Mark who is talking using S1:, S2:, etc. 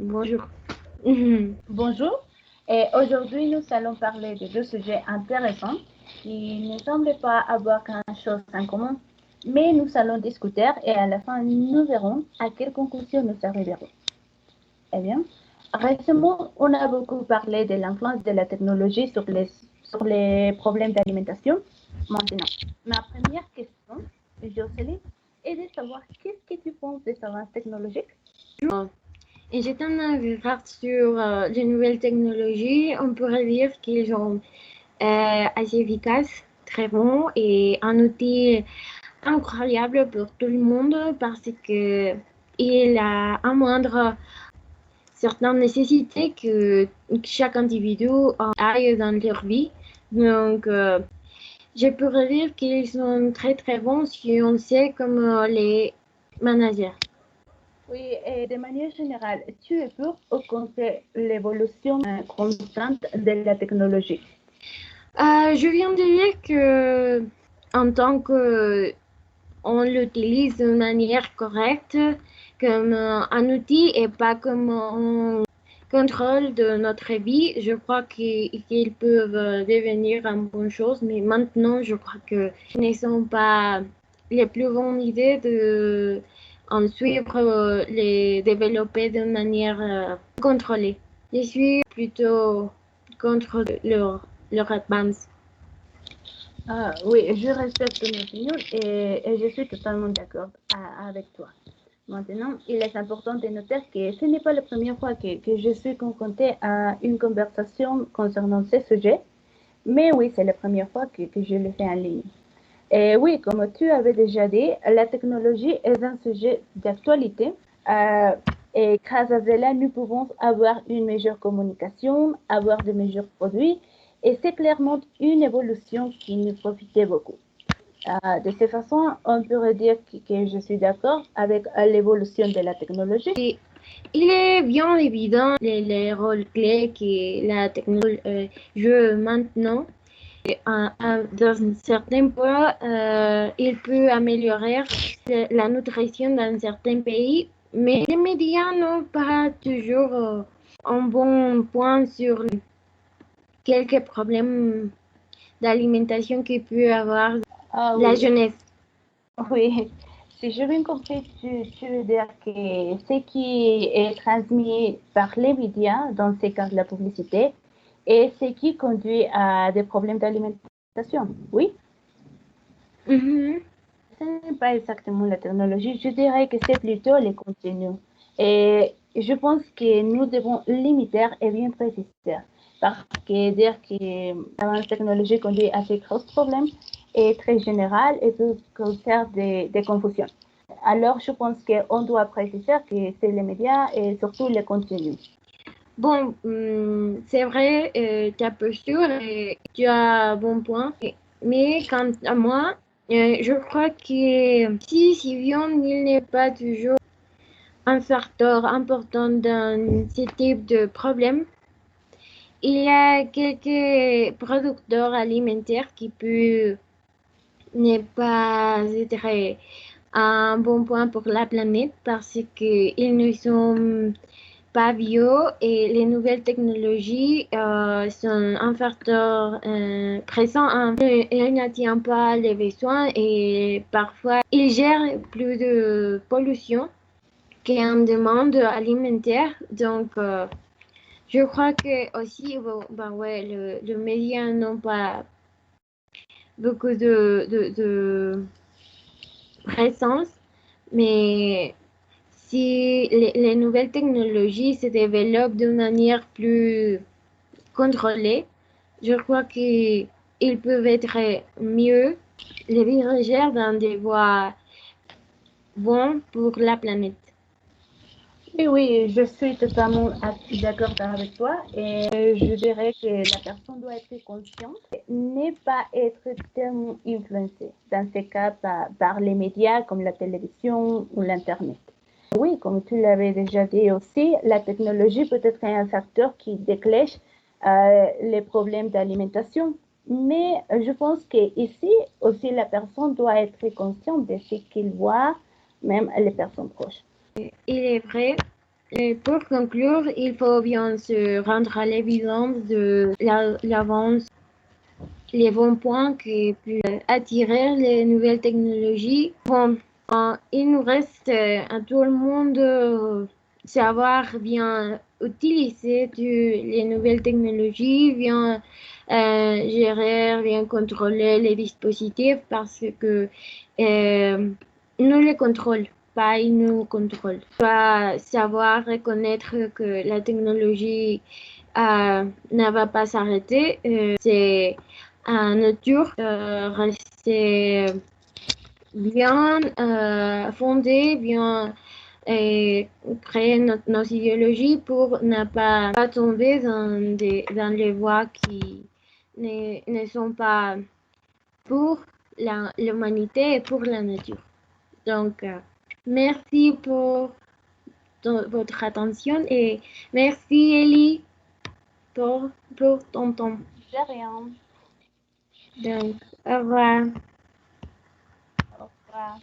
S1: Bonjour.
S2: Bonjour, et aujourd'hui nous allons parler de deux sujets intéressants qui ne semblent pas avoir grand-chose en commun, mais nous allons discuter et à la fin nous verrons à quelle conclusion nous arriverons. Eh bien, récemment on a beaucoup parlé de l'influence de la technologie sur les problèmes d'alimentation. Maintenant, ma première question, Jocelyne, est de savoir qu'est-ce que tu penses des avances technologiques?
S1: Et jetant un regard sur les nouvelles technologies, on pourrait dire qu'ils sont assez efficaces, très bons et un outil incroyable pour tout le monde parce que il a un moindre certaines nécessités que chaque individu a dans leur vie. Donc, je pourrais dire qu'ils sont très très bons si on sait comment les manager.
S2: Oui, et de manière générale, tu es pour ou contre l'évolution constante de la technologie?
S1: Je viens de dire que en tant que on l'utilise de manière correcte comme un outil et pas comme un contrôle de notre vie, je crois qu'ils peuvent devenir une bonne chose, mais maintenant je crois que ce ne sont pas les plus bonnes idées de en suivre les développer de manière contrôlée. Je suis plutôt contre leur advance.
S2: Oui, je respecte ton opinion et je suis totalement d'accord avec toi. Maintenant, il est important de noter que ce n'est pas la première fois que je suis confrontée à une conversation concernant ce sujet, mais oui, c'est la première fois que je le fais en ligne. Et oui, comme tu avais déjà dit, la technologie est un sujet d'actualité. Euh, et grâce à cela, nous pouvons avoir une meilleure communication, avoir de meilleurs produits. Et c'est clairement une évolution qui nous profitait beaucoup. De cette façon, on pourrait dire que je suis d'accord avec l'évolution de la technologie.
S1: Et il est bien évident les rôles clés que la technologie joue maintenant. Dans un certain point, il peut améliorer la nutrition dans certains pays, mais les médias n'ont pas toujours un bon point sur quelques problèmes d'alimentation qu'il peut avoir
S2: Ah
S1: la
S2: oui,
S1: jeunesse.
S2: oui. Si j'ai bien compris, tu veux dire que ce qui est transmis par les médias, dans ces cas de la publicité, et ce qui conduit à des problèmes d'alimentation. Oui,
S1: Mhm.
S2: ce n'est pas exactement la technologie, je dirais que c'est plutôt les contenus. Et je pense que nous devons limiter et bien préciser. Parce que dire que l'avance technologique conduit à ces gros problèmes est très général et peut causer des confusions. Alors, je pense qu'on doit préciser que c'est les médias et surtout les contenus.
S1: Bon, c'est vrai, ta posture et tu as un bon point. Mais quant à moi, je crois que si bien il n'est pas toujours un facteur important dans ce type de problème, il y a quelques producteurs alimentaires qui peuvent ne pas être un bon point pour la planète parce qu'ils ne sont pas bio et les nouvelles technologies sont un facteur présent. Il n'atteint pas les besoins et parfois il gère plus de pollution qu'une demande alimentaire. Donc, je crois que aussi, bon, bah ouais, le média n'ont pas beaucoup de présence, mais si les nouvelles technologies se développent d'une manière plus contrôlée, je crois qu'ils peuvent être mieux les diriger dans des voies bonnes pour la planète.
S2: Oui, oui, je suis totalement d'accord avec toi et je dirais que la personne doit être consciente, ne pas être tellement influencée, dans ce cas par les médias comme la télévision ou l'Internet. Oui, comme tu l'avais déjà dit aussi, la technologie peut être un facteur qui déclenche les problèmes d'alimentation, mais je pense qu'ici aussi la personne doit être consciente de ce qu'il voit, même les personnes proches.
S1: Il est vrai, Et pour conclure, il faut bien se rendre à l'évidence de l'avance, les bons points qui peuvent attirer les nouvelles technologies. Bon, il nous reste à tout le monde savoir bien utiliser les nouvelles technologies, bien gérer, bien contrôler les dispositifs parce que nous les contrôlons, pas ils nous contrôlent. On doit savoir reconnaître que la technologie ne va pas s'arrêter. C'est à nature rester bien fondé, bien créer nos idéologies pour ne pas tomber dans les voies qui ne sont pas pour l'humanité et pour la nature. Donc, merci pour votre attention et merci Ellie pour ton temps.
S2: De rien.
S1: Donc, au revoir.
S2: Au revoir.